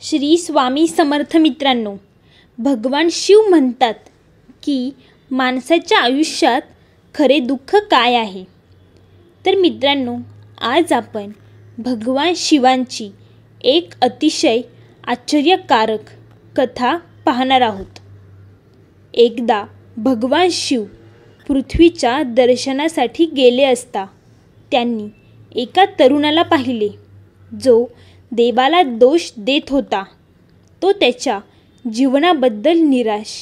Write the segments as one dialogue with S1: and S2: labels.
S1: श्री स्वामी समर्थ. मित्रांनो, भगवान शिव म्हणतात की माणसाच्या आयुष्यात खरे दुःख काय आहे. तर मित्रांनो, आज आपण भगवान शिवांची एक अतिशय आश्चर्यकारक कथा पाहणार आहोत. एकदा भगवान शिव पृथ्वीच्या दर्शनासाठी गेले असता त्यांनी एका तरुणाला पाहिले जो देवाला दोष देत होता. तो त्याच्या जीवनाबद्दल निराश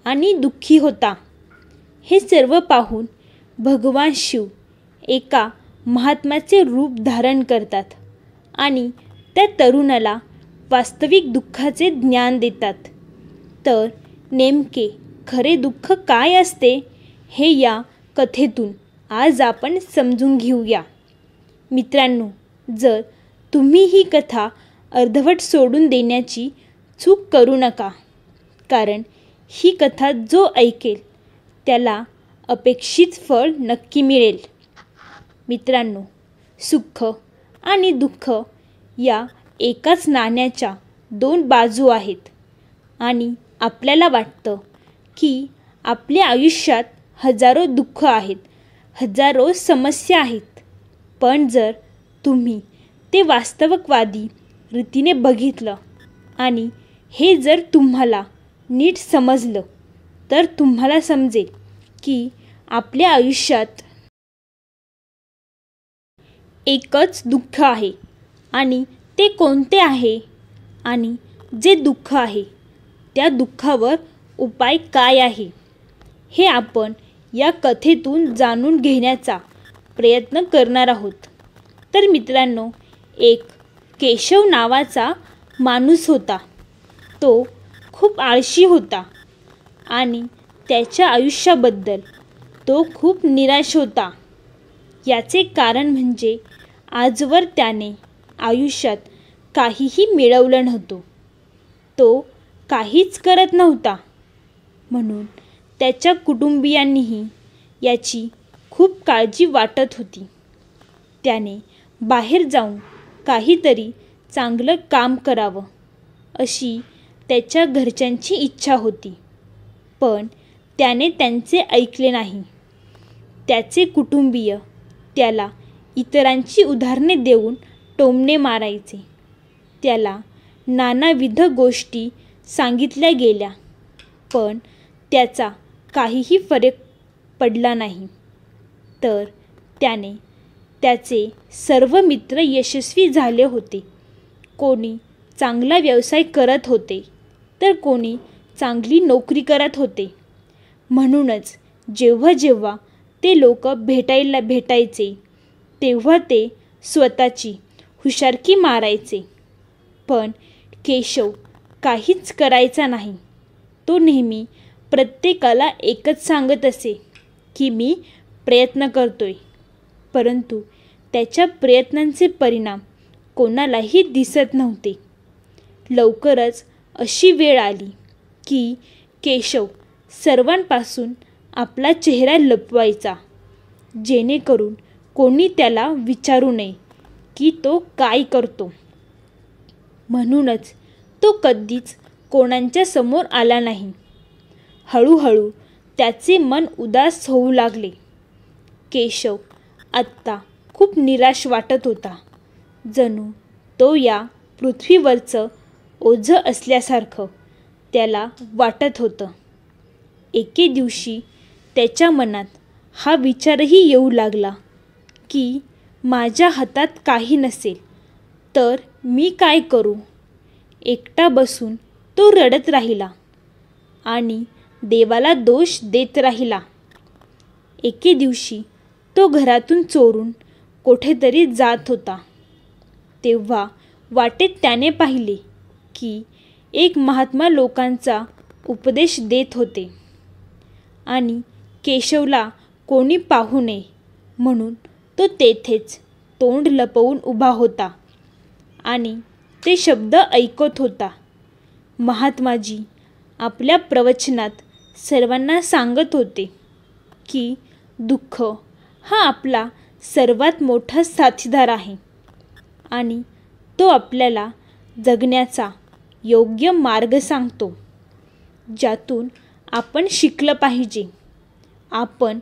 S1: आणि दुःखी होता. हे सर्व पाहून भगवान शिव एका महात्म्याचे रूप धारण करतात आणि त्या तरुणाला वास्तविक दुःखाचे ज्ञान देतात. तर नेमके खरे दुःख काय असते हे या कथेतून आज आपण समजून घेऊया. मित्रांनो, जर तुम्ही ही कथा अर्धवट सोडून देण्याची चूक करू नका, कारण ही कथा जो ऐकेल त्याला अपेक्षित फळ नक्की मिळेल. मित्रांनो, सुख आणि दुःख या एकाच नाण्याच्या दोन बाजू आहेत आणि आपल्याला वाटतं की आपल्या आयुष्यात हजारो दुःख आहेत, हजारो समस्या आहेत. पण जर तुम्ही ते वास्तववादी रीतीने बघितलं आणि हे जर तुम्हाला नीट समजलं तर तुम्हाला समजेल की आपल्या आयुष्यात एकच दुःख आहे आणि ते कोणते आहे आणि जे दुःख आहे त्या दुःखावर उपाय काय आहे हे आपण या कथेतून जाणून घेण्याचा प्रयत्न करणार आहोत. तर मित्रांनो, एक केशव नावाचा माणूस होता. तो खूप आळशी होता आणि त्याच्या आयुष्याबद्दल तो खूप निराश होता. याचे कारण म्हणजे आजवर त्याने आयुष्यात काहीही मिळवलं नव्हतं. तो काहीच करत नव्हता, म्हणून त्याच्या कुटुंबियांनीही याची खूप काळजी वाटत होती. त्याने बाहेर जाऊन काहीतरी चांगलं काम करावं अशी त्याच्या घरच्यांची इच्छा होती, पण त्याने त्यांचे ऐकले नाही. त्याचे कुटुंबीय त्याला इतरांची उदाहरणे देऊन टोमणे मारायचे. त्याला नानाविध गोष्टी सांगितल्या गेल्या, पण त्याचा काहीही फरक पडला नाही. तर त्याने त्याचे सर्व मित्र यशस्वी झाले होते. कोणी चांगला व्यवसाय करत होते तर कोणी चांगली नोकरी करत होते. म्हणूनच जेव्हा जेव्हा ते लोक भेटायचे तेव्हा ते स्वतःची हुशारकी मारायचे. पण केशव काहीच करायचा नाही. तो नेहमी प्रत्येकाला एकच सांगत असे की मी प्रयत्न करतोय, परंतु त्याच्या प्रयत्नांचे परिणाम कोणालाही दिसत नव्हते. लवकरच अशी वेळ आली की केशव सर्वांपासून आपला चेहरा लपवायचा, जेणेकरून कोणी त्याला विचारू नये की तो काय करतो. म्हणूनच तो कधीच कोणाच्या समोर आला नाही. हळूहळू त्याचे मन उदास होऊ लागले. केशव आत्ता खूप निराश वाटत होता. जणू तो या पृथ्वीवरचं ओझं असल्यासारखं त्याला वाटत होतं. एके दिवशी त्याच्या मनात हा विचारही येऊ लागला की माझ्या हातात काही नसेल तर मी काय करू. एकटा बसून तो रडत राहिला आणि देवाला दोष देत राहिला. एके दिवशी तो घरातून चोरून कुठेतरी जात होता. तेव्हा वाटेत त्याने पाहिले की एक महात्मा लोकांचा उपदेश देत होते आणि केशवला कोणी पाहू नये म्हणून तो तेथेच तोंड लपवून उभा होता आणि ते शब्द ऐकत होता. महात्माजी आपल्या प्रवचनात सर्वांना सांगत होते की दुःख हा आपला सर्वात मोठा साथीदार आहे आणि तो आपल्याला जगण्याचा योग्य मार्ग सांगतो, ज्यातून आपण शिकलं पाहिजे. आपण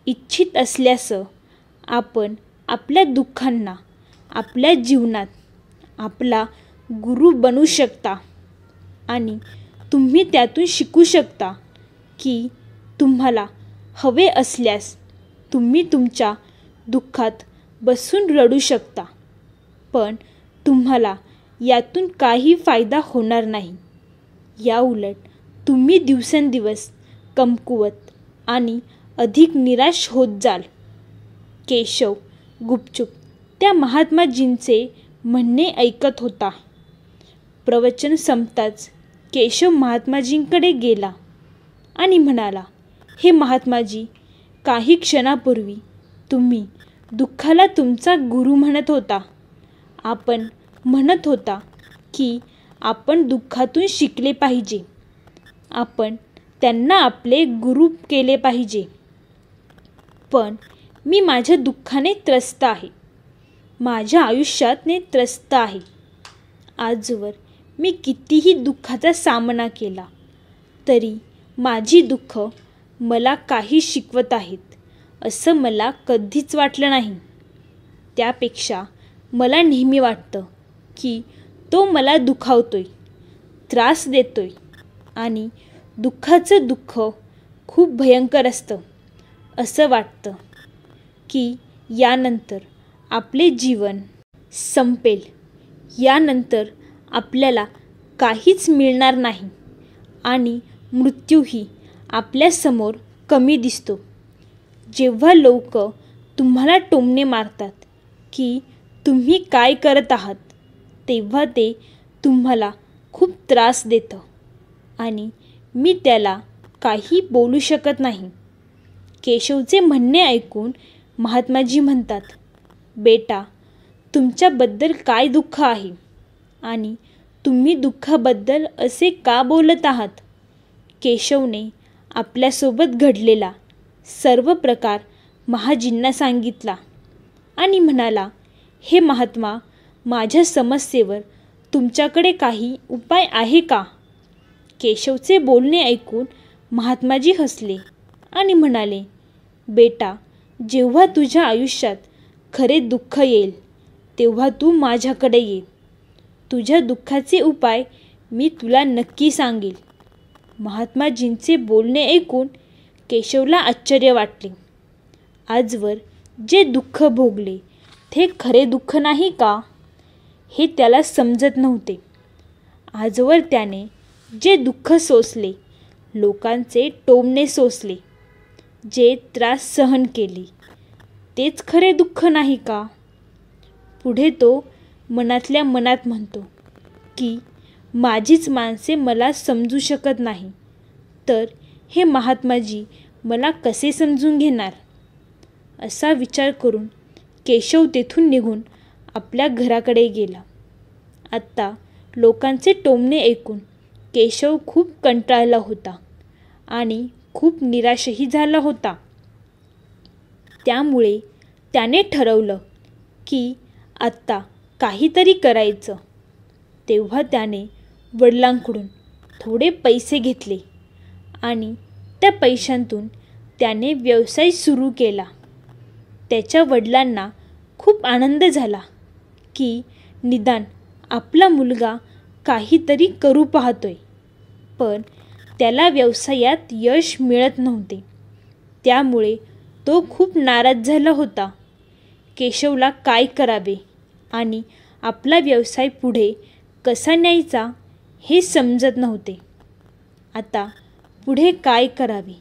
S1: इच्छित असल्यास आपण आपल्या दुःखांना आपल्या जीवनात आपला गुरु बनू शकता आणि तुम्ही त्यातून शिकू शकता की तुम्हाला हवे असल्यास तुम्ही तुमच्या दुःखात बसून रडू शकता, पण तुम्हाला यातून काही फायदा होणार नाही. याउलट तुम्ही दिवसेंदिवस कमकुवत आणि अधिक निराश होत जाल. केशव गुपचूप त्या महात्माजींचे म्हणणे ऐकत होता. प्रवचन संपताच केशव महात्माजींकडे गेला आणि म्हणाला, हे महात्माजी, काही क्षणापूर्वी तुम्ही दुःखाला तुमचा गुरु म्हणत होता. आपण म्हणत होता की आपण दुःखातून शिकले पाहिजे. आपण त्यांना आपले गुरु केले पाहिजे. पण मी माझ्या दुःखाने त्रस्त आहे. माझ्या आयुष्याने त्रस्त आहे. आजवर मी कितीही दुःखाचा सामना केला तरी माझी दुःख मला काही शिकवत आहेत असं मला कधीच वाटलं नाही. त्यापेक्षा मला नेहमी वाटतं की तो मला दुखावतोय, त्रास देतोय आणि दुःखाचं दुःख खूप भयंकर असतं. असं वाटतं की यानंतर आपले जीवन संपेल, यानंतर आपल्याला काहीच मिळणार नाही आणि मृत्यूही आपल्यासमोर कमी दिसतो. जेव्हा लोक तुम्हाला टोमणे मारतात की तुम्ही काय करत आहात, तेव्हा ते तुम्हाला खूप त्रास देतं आणि मी त्याला काही बोलू शकत नाही. केशवचे म्हणणे ऐकून महात्माजी म्हणतात, बेटा, तुमच्याबद्दल काय दुःख आहे आणि तुम्ही दुःखाबद्दल असे का बोलत आहात? केशवने आपल्यासोबत घडलेला सर्व प्रकार महाजींना सांगितला आणि म्हणाला, हे महात्मा, माझ्या समस्येवर तुमच्याकडे काही उपाय आहे का? केशवचे बोलणे ऐकून महात्माजी हसले आणि म्हणाले, बेटा, जेव्हा तुझ्या आयुष्यात खरे दुःख येईल तेव्हा तू माझ्याकडे ये. तुझ्या दुःखाचे उपाय मी तुला नक्की सांगेल. महात्माजींचे बोलणे ऐकून केशवला आश्चर्य वाटले. आजवर जे दुःख भोगले ते खरे दुःख नाही का, हे त्याला समजत नव्हते. आजवर त्याने जे दुःख सोसले, लोकांचे टोमणे सोसले, जे त्रास सहन केले, तेच खरे दुःख नाही का? पुढे तो मनातल्या मनात म्हणतो की माझीच माणसे मला समजू शकत नाही, तर हे महात्माजी मला कसे समजून घेणार? असा विचार करून केशव तेथून निघून आपल्या घराकडे गेला. आत्ता लोकांचे टोमणे ऐकून केशव खूप कंटाळला होता आणि खूप निराशही झाला होता. त्यामुळे त्याने ठरवलं की आत्ता काहीतरी करायचं. तेव्हा त्याने वडिलांकडून थोडे पैसे घेतले आणि त्या पैशांतून त्याने व्यवसाय सुरू केला. त्याच्या वडिलांना खूप आनंद झाला की निदान आपला मुलगा काहीतरी करू पाहतोय, पण त्याला व्यवसायात यश मिळत नव्हते. त्यामुळे तो खूप नाराज झाला होता. केशवला काय करावे आणि आपला व्यवसाय पुढे कसा न्यायचा हे समजत नव्हते. आता पुढे काय करावे,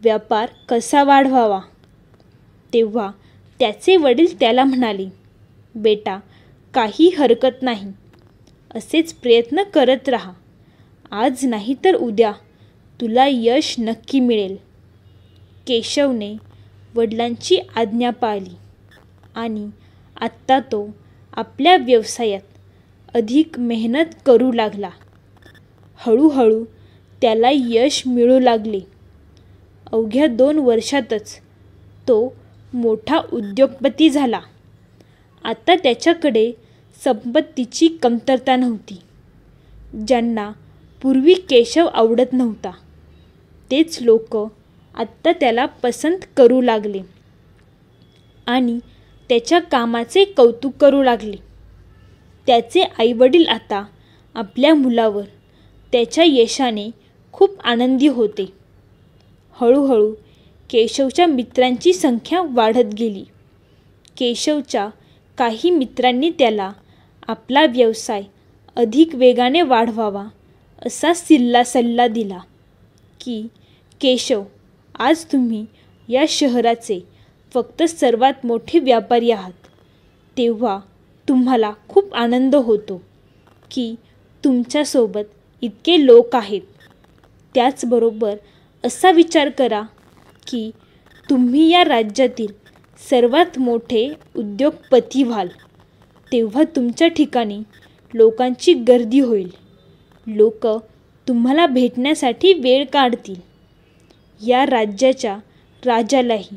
S1: व्यापार कसा वाढवावा? तेव्हा त्याचे वडील त्याला म्हणाले, बेटा, काही हरकत नाही, असेच प्रयत्न करत राहा. आज नाही तर उद्या तुला यश नक्की मिळेल. केशवने वडिलांची आज्ञा पाळली आणि आत्ता तो आपल्या व्यवसायात अधिक मेहनत करू लागला. हळूहळू त्याला यश मिळू लागले. अवघ्या 2 वर्षातच तो मोठा उद्योगपती झाला. आता त्याच्याकडे संपत्तीची कमतरता नव्हती. ज्यांना पूर्वी केशव आवडत नव्हता तेच लोक आत्ता त्याला पसंत करू लागले आणि त्याच्या कामाचे कौतुक करू लागले. त्याचे आईवडील आता आपल्या मुलावर त्याच्या यशाने खूप आनंदी होते. हळूहळू केशवच्या मित्रांची संख्या वाढत गेली. केशवच्या काही मित्रांनी त्याला आपला व्यवसाय अधिक वेगाने वाढवावा असा सल्ला दिला की केशव, आज तुम्ही या शहराचे फक्त सर्वात मोठे व्यापारी आहात, तेव्हा तुम्हाला खूप आनंद होतो की तुमच्यासोबत इतके लोक आहेत. त्याचबरोबर असा विचार करा की तुम्ही या राज्यातील सर्वात मोठे उद्योगपती व्हाल, तेव्हा तुमच्या ठिकाणी लोकांची गर्दी होईल. लोक तुम्हाला भेटण्यासाठी वेळ काढतील. या राज्याच्या राजालाही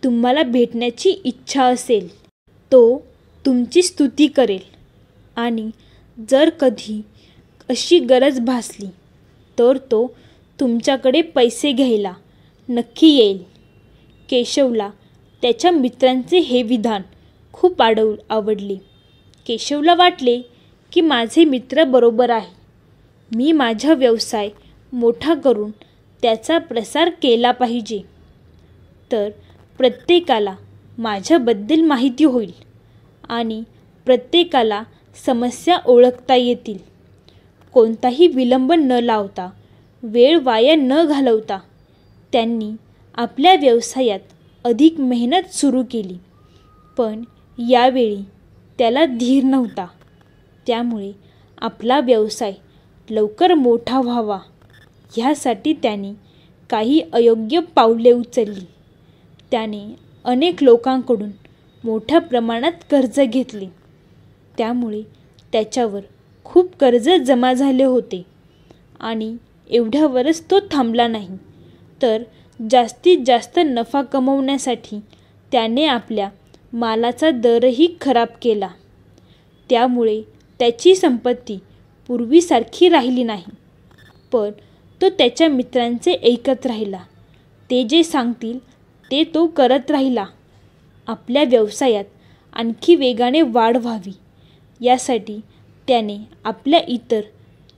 S1: तुम्हाला भेटण्याची इच्छा असेल. तो तुमची स्तुती करेल आणि जर कधी अशी गरज भासली तर तो तुमच्याकडे पैसे घ्यायला नक्की येईल. केशवला त्याच्या मित्रांचे हे विधान खूप आवडले. केशवला वाटले की माझे मित्र बरोबर आहे. मी माझा व्यवसाय मोठा करून त्याचा प्रसार केला पाहिजे, तर प्रत्येकाला माझ्याबद्दल माहिती होईल आणि प्रत्येकाला समस्या ओळखता येतील. कोणताही विलंब न लावता, वेळ वाया न घालवता त्यांनी आपल्या व्यवसायात अधिक मेहनत सुरू केली. पण यावेळी त्याला धीर नव्हता. त्यामुळे आपला व्यवसाय लवकर मोठा व्हावा ह्यासाठी त्याने काही अयोग्य पावले उचलली. त्याने अनेक लोकांकडून मोठ्या प्रमाणात कर्ज घेतले. त्यामुळे त्याच्यावर खूप कर्ज जमा झाले होते आणि एवढ्यावरच तो थांबला नाही, तर जास्तीत जास्त नफा कमवण्यासाठी त्याने आपल्या मालाचा दरही खराब केला. त्यामुळे त्याची संपत्ती पूर्वीसारखी राहिली नाही. पण तो त्याच्या मित्रांचे ऐकत राहिला. ते जे सांगतील ते तो करत राहिला. आपल्या व्यवसायात आणखी वेगाने वाढ व्हावी यासाठी त्याने आपल्या इतर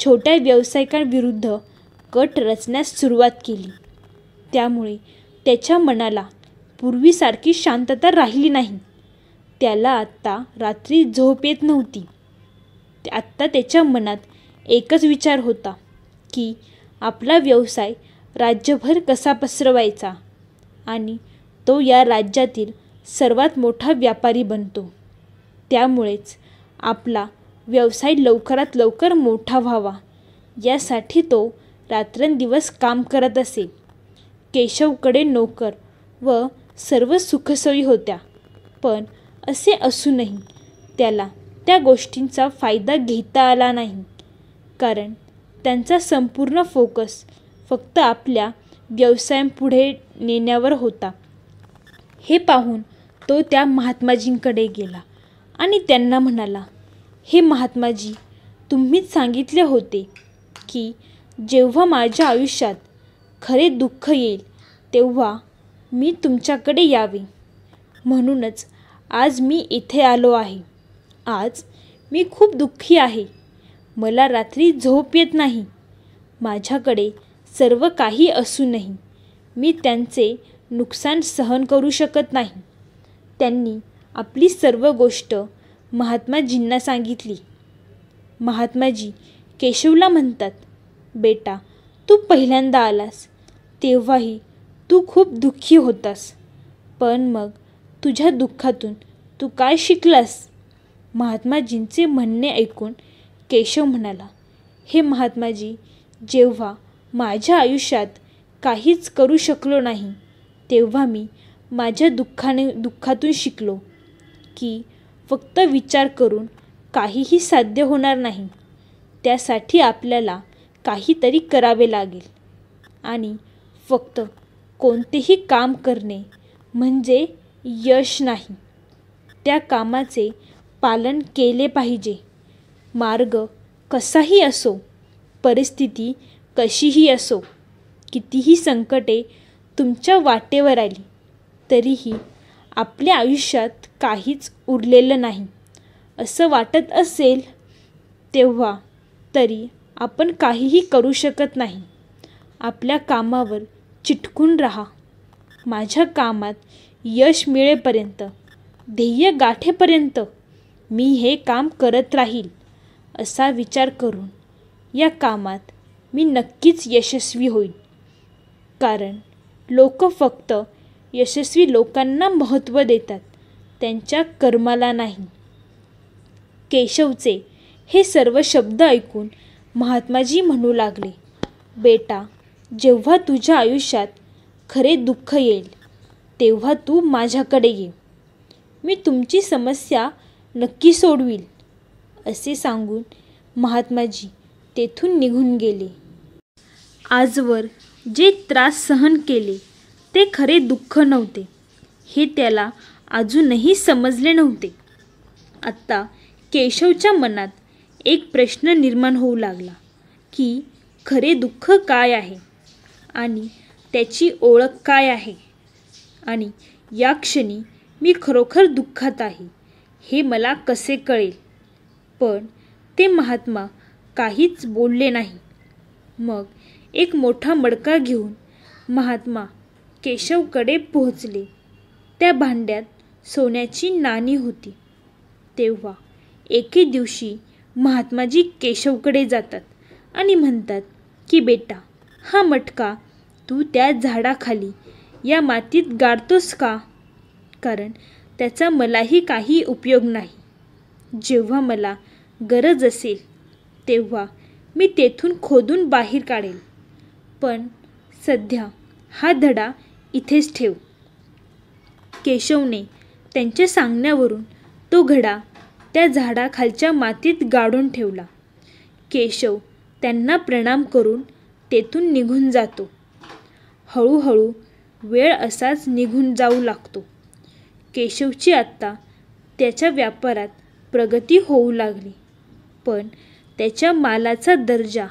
S1: छोट्या व्यावसायिकांविरुद्ध कट रचण्यास सुरुवात केली. त्यामुळे त्याच्या मनाला पूर्वीसारखी शांतता राहिली नाही. त्याला आत्ता रात्री झोप येत नव्हती. आत्ता त्याच्या मनात एकच विचार होता की आपला व्यवसाय राज्यभर कसा पसरवायचा आणि तो या राज्यातील सर्वात मोठा व्यापारी बनतो. त्यामुळेच आपला व्यवसाय लवकरात लवकर मोठा व्हावा यासाठी तो रात्रंदिवस काम करत असे. केशवकडे नोकर व सर्व सुखसोयी होत्या, पण असे असूनही त्याला त्या गोष्टींचा फायदा घेता आला नाही, कारण त्यांचा संपूर्ण फोकस फक्त आपल्या व्यवसायापुढे नेण्यावर होता. हे पाहून तो त्या महात्माजींकडे गेला आणि त्यांना म्हणाला, हे महात्माजी, तुम्हीच सांगितले होते की जेव्हा माझ्या आयुष्यात खरे दुःख येईल तेव्हा मी तुमच्याकडे यावे. म्हणूनच आज मी इथे आलो आहे. आज मी खूप दुःखी आहे. मला रात्री झोप येत नाही. माझ्याकडे सर्व काही असूनही मी त्यांचे नुकसान सहन करू शकत नाही. त्यांनी आपली सर्व गोष्ट महात्माजींना सांगितली. महात्माजी केशवला म्हणतात, बेटा, तू पहिल्यांदा आलास तेव्हाही तू खूप दुःखी होतास, पण मग तुझ्या दुःखातून तू काय शिकलास? महात्माजींचे म्हणणे ऐकून केशव म्हणाला, हे महात्माजी, जेव्हा माझ्या आयुष्यात काहीच करू शकलो नाही तेव्हा मी माझ्या दुःखातून शिकलो की फक्त विचार करून काहीही साध्य होणार नाही. त्यासाठी आपल्याला काहीतरी करावे लागेल आणि फक्त कोणतेही काम करणे म्हणजे यश नाही. त्या कामाचे पालन केले पाहिजे. मार्ग कसाही असो, परिस्थिती कशीही असो, कितीही संकटे तुमच्या वाटेवर आली तरीही आपल्या आयुष्यात काहीच उरलेलं नाही असं वाटत असेल तेव्हा तरी आपण काहीही करू शकत नाही. आपल्या कामावर चिटकून राहा. माझ्या कामात यश मिळेपर्यंत, ध्येय गाठेपर्यंत मी हे काम करत राहील असा विचार करून या कामात मी नक्कीच यशस्वी होईल. कारण लोक फक्त यशस्वी लोकांना महत्त्व देतात, त्यांच्या कर्माला नाही. केशवचे हे सर्व शब्द ऐकून महात्माजी म्हणू लागले, बेटा, जेव्हा तुझ्या आयुष्यात खरे दुःख येईल तेव्हा तू माझ्याकडे ये. मी तुमची समस्या नक्की सोडवील. असे सांगून महात्माजी तेथून निघून गेले. आजवर जे त्रास सहन केले ते खरे दुःख नव्हते हे त्याला अजूनही समजले नव्हते. आत्ता केशवच्या मनात एक प्रश्न निर्माण होऊ लागला की खरे दुःख काय आहे आणि त्याची ओळख काय आहे आणि या क्षणी मी खरोखर दुःखात आहे हे मला कसे कळेल. पण ते महात्मा काहीच बोलले नाही. मग एक मोठा मडका घेऊन महात्मा केशवकडे पोहोचले. त्या भांड्यात सोन्याची नाणी होती. तेव्हा एके दिवशी महात्माजी केशवकडे जातात आणि म्हणतात की बेटा, हा मटका तू त्या झाडाखाली या मातीत गाडतोस का? कारण त्याचा मलाही काही उपयोग नाही. जेव्हा मला गरज असेल तेव्हा मी तेथून खोदून बाहेर काढेल. पण सध्या हा धडा इथेच ठेव. केशवने त्यांच्या सांगण्यावरून तो घडा त्या झाडाखालच्या मातीत गाडून ठेवला. केशव त्यांना प्रणाम करून तेथून निघून जातो. हळूहळू वेळ असाच निघून जाऊ लागतो. केशवची आत्ता त्याच्या व्यापारात प्रगती होऊ लागली. पण त्याच्या मालाचा दर्जा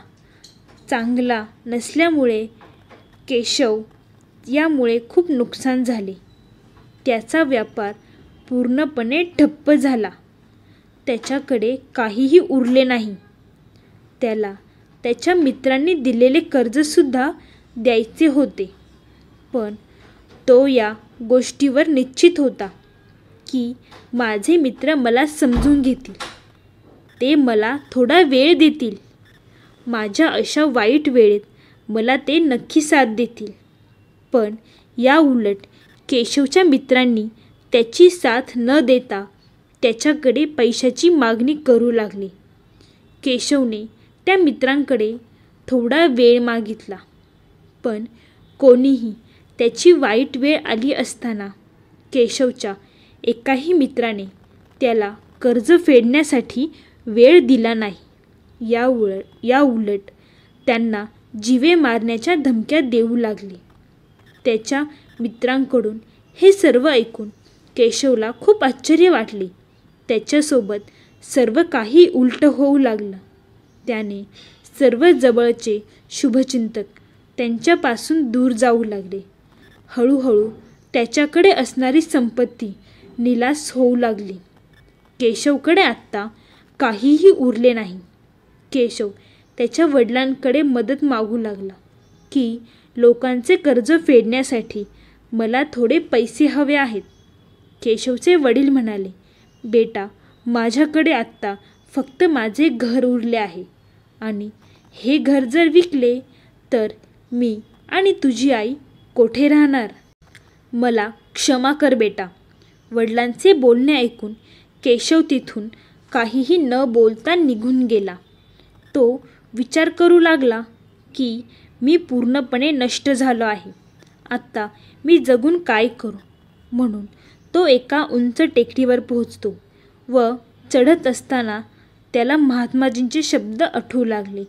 S1: चांगला नसल्यामुळे केशव यामुळे खूप नुकसान झाले. त्याचा व्यापार पूर्णपणे ठप्प झाला. त्याच्याकडे काहीही उरले नाही. त्याला त्याच्या मित्रांनी दिलेले कर्जसुद्धा द्यायचे होते. पण तो या गोष्टीवर निश्चित होता की माझे मित्र मला समजून घेतील, ते मला थोडा वेळ देतील. माझ्या अशा वाईट वेळेत मला ते नक्की साथ देतील. पण या उलट केशवच्या मित्रांनी त्याची साथ न देता त्याच्याकडे पैशाची मागणी करू लागले. केशवने त्या मित्रांकडे थोडा वेळ मागितला. पण कोणीही त्याची वाईट वेळ आली असताना केशवच्या एकाही मित्राने त्याला कर्ज फेडण्यासाठी वेळ दिला नाही. या उलट त्यांना जीवे मारण्याच्या धमक्या देऊ लागले. त्याच्या मित्रांकडून हे सर्व ऐकून केशवला खूप आश्चर्य वाटले. त्याच्यासोबत सर्व काही उलट होऊ लागलं. त्याने सर्व जवळचे शुभचिंतक त्यांच्यापासून दूर जाऊ लागले. हळूहळू त्याच्याकडे असणारी संपत्ती निलास होऊ लागली. केशवकडे आत्ता काहीही उरले नाही. केशव त्याच्या वडिलांकडे मदत मागू लागला की लोकांचे कर्ज फेडण्यासाठी मला थोडे पैसे हवे आहेत. केशवचे वडील म्हणाले, बेटा, माझ्याकडे आत्ता फक्त माझे घर उरले आहे आणि हे घर जर विकले तर मी आणि तुझी आई कोठे राहणार? मला क्षमा कर बेटा. वडिलांचे बोलणे ऐकून केशव तिथून काहीही न बोलता निघून गेला. तो विचार करू लागला की मी पूर्णपणे नष्ट झालो आहे. आत्ता मी जगून काय करू? म्हणून तो एका उंच टेकडीवर पोहोचतो व चढत असताना त्याला महात्माजींचे शब्द आठवू लागले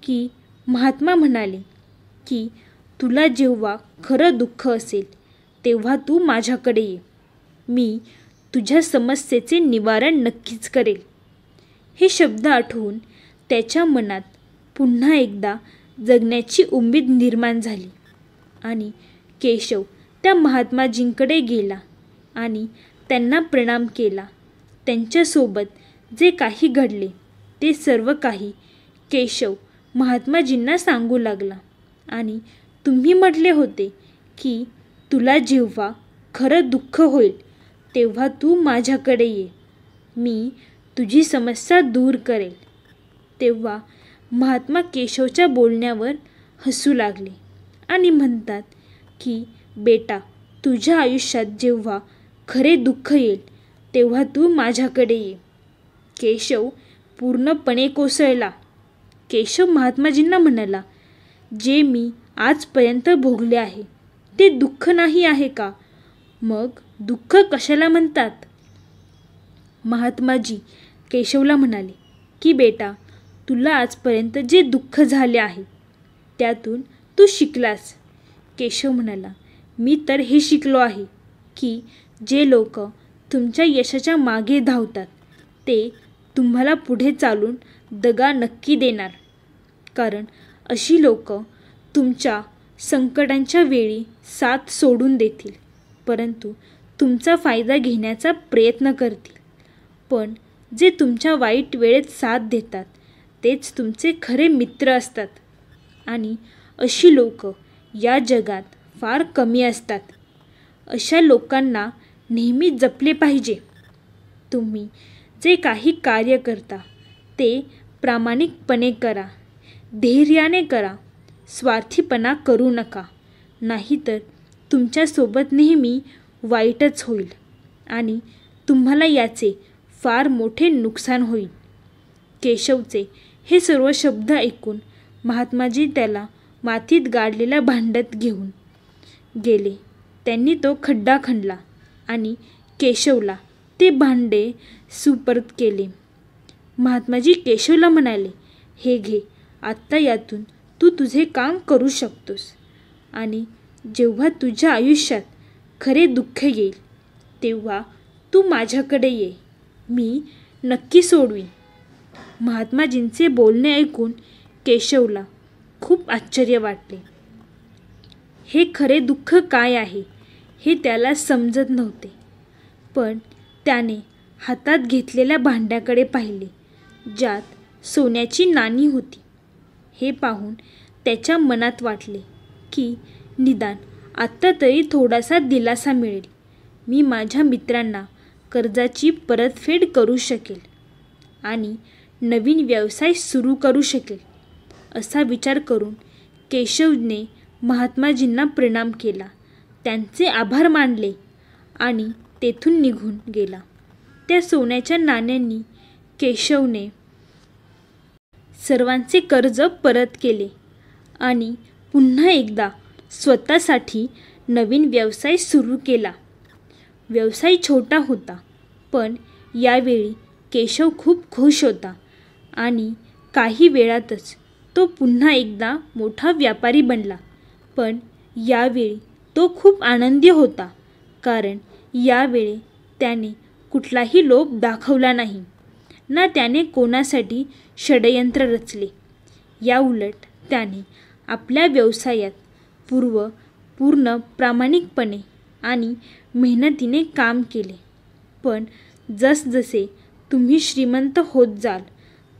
S1: की महात्मा म्हणाले की तुला जेव्हा खरं दुःख असेल तेव्हा तू माझ्याकडे ये. मी तुझ्या समस्येचे निवारण नक्कीच करेल. हे शब्द आठवून त्याच्या मनात पुन्हा एकदा जगण्याची उमेद निर्माण झाली आणि केशव त्या महात्माजींकडे गेला आणि त्यांना प्रणाम केला. त्यांच्यासोबत जे काही घडले ते सर्व काही केशव महात्माजींना सांगू लागला. आणि तुम्ही म्हटले होते की तुला जेव्हा खरं दुःख होईल तेव्हा तू माझ्याकडे ये, मी तुझी समस्या दूर करेल. तेव्हा महात्मा केशवच्या बोलण्यावर हसू लागले आणि म्हणतात की बेटा, तुझ्या आयुष्यात जेव्हा खरे दुःख येईल तेव्हा तू माझ्याकडे ये. केशव पूर्णपणे कोसळला. केशव महात्माजींना म्हणाला, जे मी आजपर्यंत भोगले आहे ते दुःख नाही आहे का? मग दुःख कशाला म्हणतात? महात्माजी केशवला म्हणाले की बेटा, तुला आजपर्यंत जे दुःख झाले आहे त्यातून तू शिकलास. केशव म्हणाला, मी तर हे शिकलो आहे की जे लोक तुमच्या यशाच्या मागे धावतात ते तुम्हाला पुढे चालून दगा नक्की देणार, कारण अशी लोक तुमच्या संकटांच्या वेळी साथ सोडून देतील, परंतु तुमचा फायदा घेण्याचा प्रयत्न करतील. पण जे तुमच्या वाईट वेळेत साथ देतात तेच तुमचे खरे मित्र असतात आणि अशी लोक या जगात फार कमी असतात. अशा लोकांना नेहमी जपले पाहिजे. तुम्ही जे काही कार्य करता ते प्रामाणिकपणे करा, धैर्याने करा, स्वार्थीपणा करू नका, नाहीतर तुमच्यासोबत नेहमी वाईटच होईल आणि तुम्हाला याचे फार मोठे नुकसान होईल. केशवचे हे सर्व शब्द ऐकून महात्माजी त्याला मातीत गाडलेल्या भांड्यात घेऊन गेले. त्यांनी तो खड्डा खणला आणि केशवला ते भांडे सुपूर्द केले. महात्माजी केशवला म्हणाले, हे घे, आत्ता यातून तू तुझे काम करू शकतोस आणि जेव्हा तुझ्या आयुष्यात खरे दुःख येईल तेव्हा तू माझ्याकडे ये, मी नक्की सोडवीन. महात्माजींचे बोलणे ऐकून केशवला खूप आश्चर्य वाटले. हे खरे दुःख काय आहे हे त्याला समजत नव्हते, पण त्याने हातात घेतलेल्या भांड्याकडे पाहिले ज्यात सोन्याची नाणी होती. हे पाहून त्याच्या मनात वाटले की निदान आत्ता तरी थोडासा दिलासा मिळेल, मी माझ्या मित्रांना कर्जाची परतफेड करू शकेल आणि नवीन व्यवसाय सुरू करू शकेल. असा विचार करून केशवने महात्माजींना प्रणाम केला, त्यांचे आभार मानले आणि तेथून निघून गेला. त्या सोन्याच्या नाण्यांनी केशवने सर्वांचे कर्ज परत केले आणि पुन्हा एकदा स्वतःसाठी नवीन व्यवसाय सुरू केला. व्यवसाय छोटा होता, पण यावेळी केशव खूप खुश होता आणि काही वेळातच तो पुन्हा एकदा मोठा व्यापारी बनला. पण यावेळी तो खूप आनंदी होता, कारण यावेळी त्याने कुठलाही लोभ दाखवला नाही, ना त्याने कोणासाठी षडयंत्र रचले. याउलट त्याने आपल्या व्यवसायात पूर्ण प्रामाणिकपणे आणि मेहनतीने काम केले. पण जसजसे तुम्ही श्रीमंत होत जाल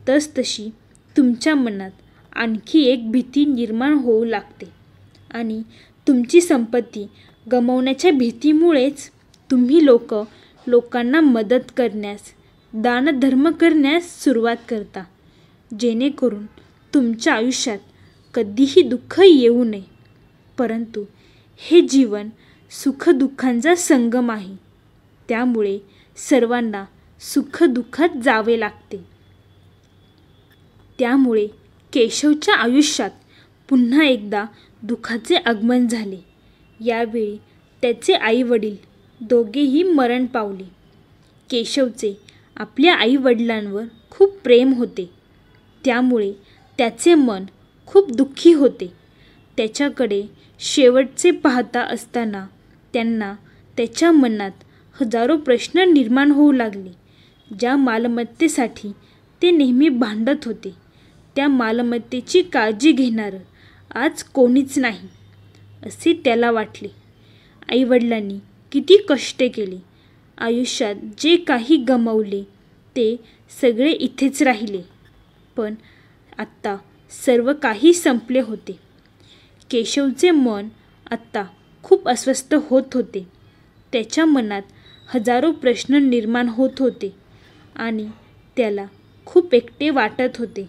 S1: तसतशी तुमच्या मनात आणखी एक भीती निर्माण होऊ लागते आणि तुमची संपत्ती गमावण्याच्या भीतीमुळेच तुम्ही लोकांना मदत करण्यास, दानधर्म करण्यास सुरुवात करता, जेणेकरून तुमच्या आयुष्यात कधीही दुःख येऊ नये. परंतु हे जीवन सुखदुःखांचा संगम आहे, त्यामुळे सर्वांना सुखदुःखात जावे लागते. त्यामुळे केशवच्या आयुष्यात पुन्हा एकदा दुःखाचे आगमन झाले. यावेळी त्याचे आई-वडील दोघेही मरण पावले. केशवचे आपल्या आई-वडिलांवर खूप प्रेम होते, त्यामुळे त्याचे मन खूप दुःखी होते. त्याच्याकडे शेवटचे पाहता असताना त्यांना त्याच्या मनात हजारो प्रश्न निर्माण होऊ लागले. ज्या मालमत्तेसाठी ते नेहमी भांडत होते त्या मालमत्तेची काळजी घेणारं आज कोणीच नाही असे त्याला वाटले. आईवडिलांनी किती कष्ट केले, आयुष्यात जे काही गमावले ते सगळे इथेच राहिले. पण आत्ता सर्व काही संपले होते. केशवचे मन आत्ता खूप अस्वस्थ होत होते. त्याच्या मनात हजारो प्रश्न निर्माण होत होते आणि त्याला खूप एकटे वाटत होते.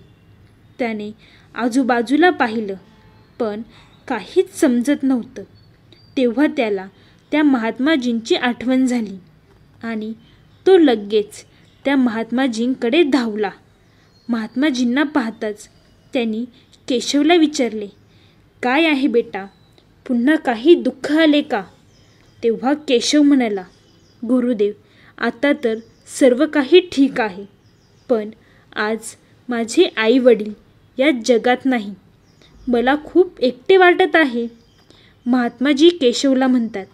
S1: त्याने आजूबाजूला पाहिलं पण काहीच समजत नव्हतं. तेव्हा त्याला त्या महात्माजींची आठवण झाली आणि तो लगेच त्या महात्माजींकडे धावला. महात्माजींना पाहताच त्यांनी केशवला विचारले, काय आहे बेटा, पुन्हा काही दुःख आले का? तेव्हा केशव म्हणाला, गुरुदेव, आता तर सर्व काही ठीक आहे, पण आज माझे आई वडील या जगात नाही. मला खूप एकटे वाटत आहे. महात्माजी केशवला म्हणतात,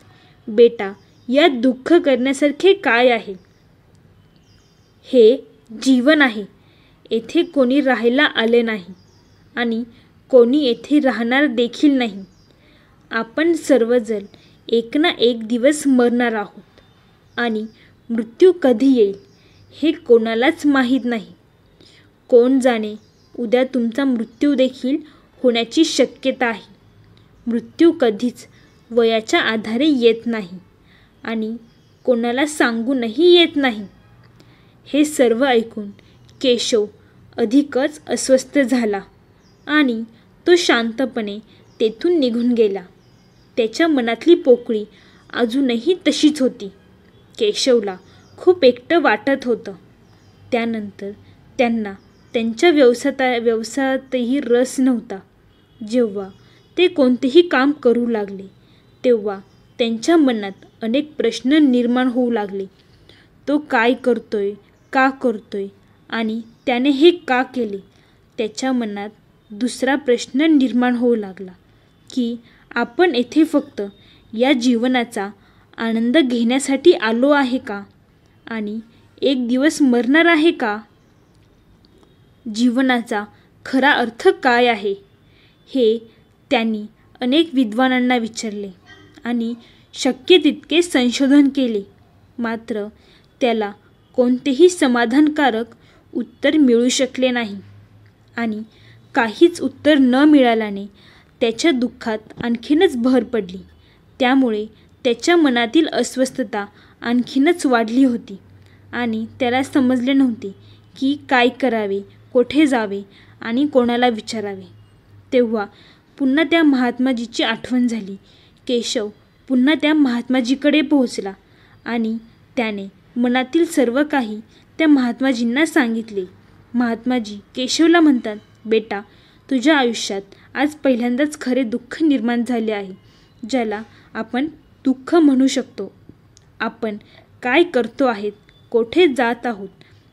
S1: बेटा, यात दुःख करण्यासारखे काय आहे? हे जीवन आहे. येथे कोणी राहायला आले नाही आणि कोणी येथे राहणार देखील नाही. आपण सर्वजण एक ना एक दिवस मरणार आहोत आणि मृत्यू कधी येईल हे कोणालाच माहीत नाही. कोण जाणे, उद्या तुमचा मृत्यू देखील होण्याची शक्यता आहे. मृत्यू कधीच वयाच्या आधारे येत नाही आणि कोणाला सांगूनही येत नाही. हे सर्व ऐकून केशव अधिकच अस्वस्थ झाला आणि तो शांतपणे तेथून निघून गेला. त्याच्या मनातली पोकळी अजूनही तशीच होती. केशवला खूप एकटं वाटत होतं. त्यानंतर त्यांना त्यांच्या व्यवसायातही रस नव्हता. जेव्हा ते कोणतेही काम करू लागले तेव्हा त्यांच्या मनात अनेक प्रश्न निर्माण होऊ लागले. तो काय करतोय, का करतोय आणि त्याने हे का केले? त्याच्या मनात दुसरा प्रश्न निर्माण होऊ लागला की आपण येथे फक्त या जीवनाचा आनंद घेण्यासाठी आलो आहे का आणि एक दिवस मरणार आहे का? जीवनाचा खरा अर्थ काय आहे हे त्यांनी अनेक विद्वानांना विचारले आणि शक्य तितके संशोधन केले. मात्र त्याला कोणतेही समाधानकारक उत्तर मिळू शकले नाही आणि काहीच उत्तर न मिळाल्याने त्याच्या दुःखात आणखीनच भर पडली. त्यामुळे त्याच्या मनातील अस्वस्थता आणखीनच वाढली होती आणि त्याला समजले नव्हते की काय करावे, कोठे जावे आणि कोणाला विचारावे. तेव्हा पुन्हा त्या महात्माजीची आठवण झाली. केशव पुन्हा त्या महात्माजीकडे पोहोचला आणि त्याने मनातील सर्व काही त्या महात्माजींना सांगितले. महात्माजी केशवला म्हणतात, बेटा, तुझ्या आयुष्यात आज पहिल्यांदाच खरे दुःख निर्माण झाले आहे, ज्याला आपण दुःख म्हणू शकतो. आपण काय करतो आहेत, कोठे जात आहोत,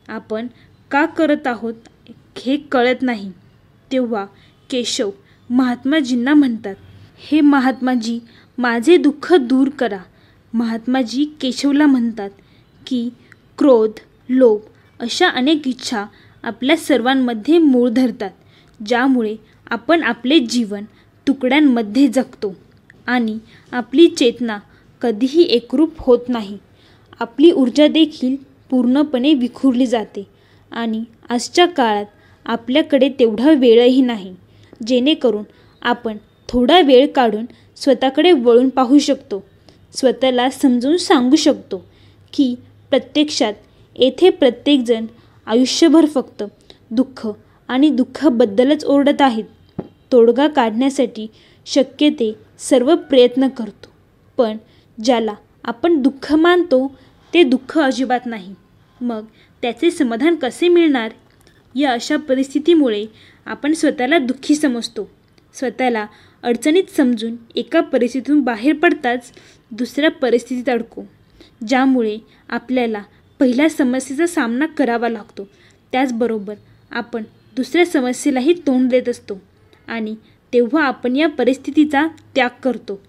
S1: आपण का करत आहोत हे कळत नाही. तेव्हा केशव महात्माजींना म्हणतात, हे महात्माजी, माझे दुःख दूर करा. महात्माजी केशवला म्हणतात की क्रोध, लोभ अशा अनेक इच्छा आपल्या सर्वांमध्ये मूळ धरतात, ज्यामुळे आपण आपले जीवन तुकड्यांमध्ये जगतो आणि आपली चेतना कधीही एकरूप होत नाही. आपली ऊर्जा देखील पूर्णपणे विखुरली जाते आणि आजच्या काळात आपल्याकडे तेवढा वेळही नाही, जेणेकरून आपण थोडा वेळ काढून स्वतःकडे वळून पाहू शकतो. स्वतःला समजून सांगू शकतो की प्रत्यक्षात येथे प्रत्येकजण आयुष्यभर फक्त दुःख आणि दुःखाबद्दलच ओरडत आहेत. तोडगा काढण्यासाठी शक्य ते सर्व प्रयत्न करतो, पण ज्याला आपण दुःख मानतो ते दुःख अजिबात नाही. मग त्याचे समाधान कसे मिळणार? या अशा परिस्थितीमुळे आपण स्वतःला दुःखी समजतो. स्वतःला अडचणीत समजून एका परिस्थितीतून बाहेर पडताच दुसऱ्या परिस्थितीत अडको, ज्यामुळे आपल्याला पहिल्या समस्येचा सामना करावा लागतो. त्याचबरोबर आपण दुसऱ्या समस्येलाही तोंड देत असतो आणि तेव्हा आपण या परिस्थितीचा त्याग करतो.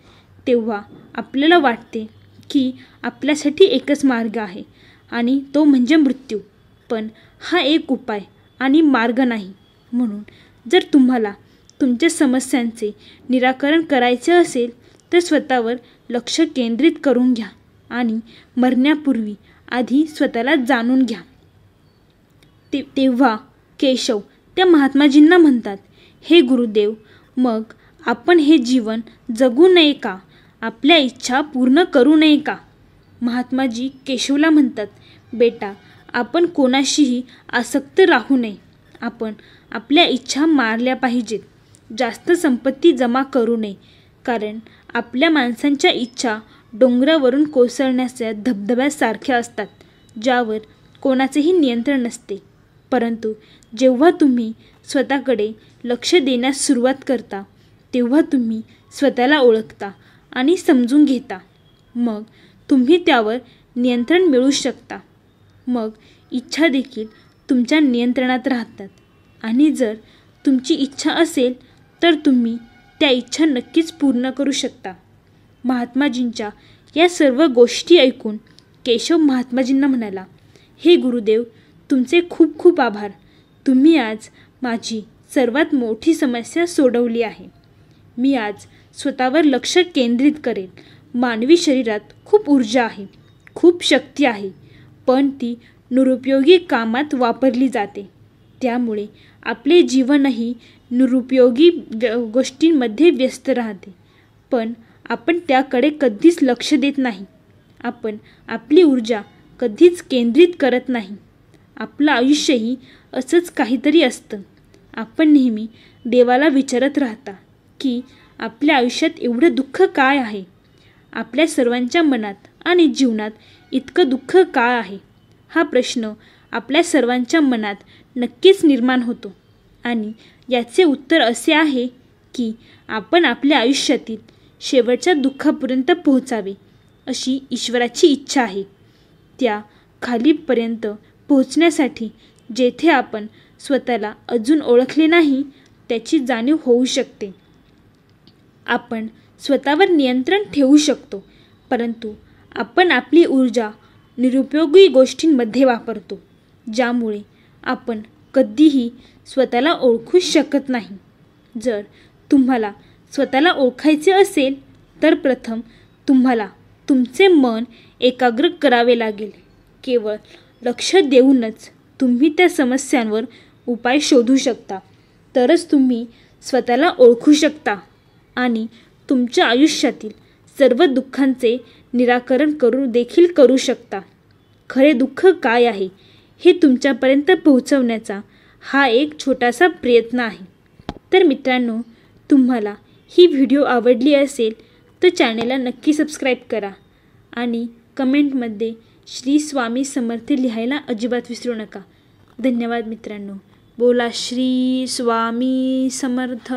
S1: तेव्हा आपल्याला वाटते की आपल्यासाठी एकच मार्ग आहे आणि तो म्हणजे मृत्यू. पण हा एक उपाय आणि मार्ग नाही. म्हणून जर तुम्हाला तुमच्या समस्यांचे निराकरण करायचे असेल तर स्वतःवर लक्ष केंद्रित करून घ्या आणि मरण्यापूर्वी आधी स्वतःला जाणून घ्या. तेव्हा केशव त्या महात्माजींना म्हणतात, हे गुरुदेव, मग आपण हे जीवन जगू नये का? आपल्या इच्छा पूर्ण करू नये का? महात्माजी केशवला म्हणतात, बेटा, आपण कोणाशीही आसक्त राहू नये. आपण आपल्या इच्छा मारल्या पाहिजेत. जास्त संपत्ती जमा करू नये, कारण आपल्या माणसांच्या इच्छा डोंगरावरून कोसळण्याच्या धबधब्यासारख्या असतात, ज्यावर कोणाचेही नियंत्रण नसते. परंतु जेव्हा तुम्ही स्वतःकडे लक्ष देण्यास सुरुवात करता तेव्हा तुम्ही स्वतःला ओळखता आणि समजून घेता. मग तुम्ही त्यावर नियंत्रण मिळवू शकता. मग इच्छा देखील तुमच्या नियंत्रणात राहतात आणि जर तुमची इच्छा असेल तर तुम्ही त्या इच्छा नक्कीच पूर्ण करू शकता. महात्माजींच्या या सर्व गोष्टी ऐकून केशव महात्माजींना म्हणाला, हे गुरुदेव, तुमचे खूप खूप आभार. तुम्ही आज माझी सर्वात मोठी समस्या सोडवली आहे. मी आज स्वतःवर लक्ष केंद्रित करेन. मानवी शरीरात खूप ऊर्जा आहे, खूप शक्ती आहे, पण ती निरुपयोगी कामात वापरली जाते. त्यामुळे आपले जीवनही निरुपयोगी गोष्टींमध्ये व्यस्त राहते. पण आपण त्याकडे कधीच लक्ष देत नाही. आपण आपली ऊर्जा कधीच केंद्रित करत नाही. आपलं आयुष्यही असंच काहीतरी असतं. आपण नेहमी देवाला विचारत राहता की आपल्या आयुष्यात एवढं दुःख काय आहे? आपल्या सर्वांच्या मनात आणि जीवनात इतकं दुःख का आहे? हा प्रश्न आपल्या सर्वांच्या मनात नक्कीच निर्माण होतो आणि याचे उत्तर असे आहे की आपण आपल्या आयुष्यातील शेवटच्या दुःखापर्यंत पोहोचावे अशी ईश्वराची इच्छा आहे. त्या खालीपर्यंत पोहोचण्यासाठी जेथे आपण स्वतःला अजून ओळखले नाही त्याची जाणीव होऊ शकते. आपण स्वतःवर नियंत्रण ठेवू शकतो, परंतु आपण आपली ऊर्जा निरुपयोगी गोष्टींमध्ये वापरतो, ज्यामुळे आपण कधीही स्वतःला ओळखू शकत नाही. जर तुम्हाला स्वतःला ओळखायचे असेल तर प्रथम तुम्हाला तुमचे मन एकाग्र करावे लागेल. केवळ लक्ष देऊनच तुम्ही त्या समस्यांवर उपाय शोधू शकता. तरच तुम्ही स्वतःला ओळखू शकता आणि तुमच्या आयुष्यातील सर्व दुःखांचे निराकरण करू शकता. खरे दुःख काय आहे हे तुमच्यापर्यंत पोहोचवण्याचा हा एक छोटासा प्रयत्न आहे. तर मित्रांनो, तुम्हाला ही व्हिडिओ आवडली असेल तर चॅनलला नक्की सबस्क्राईब करा आणि कमेंटमध्ये श्री स्वामी समर्थ लिहायला अजिबात विसरू नका. धन्यवाद मित्रांनो. बोला श्री स्वामी समर्थ.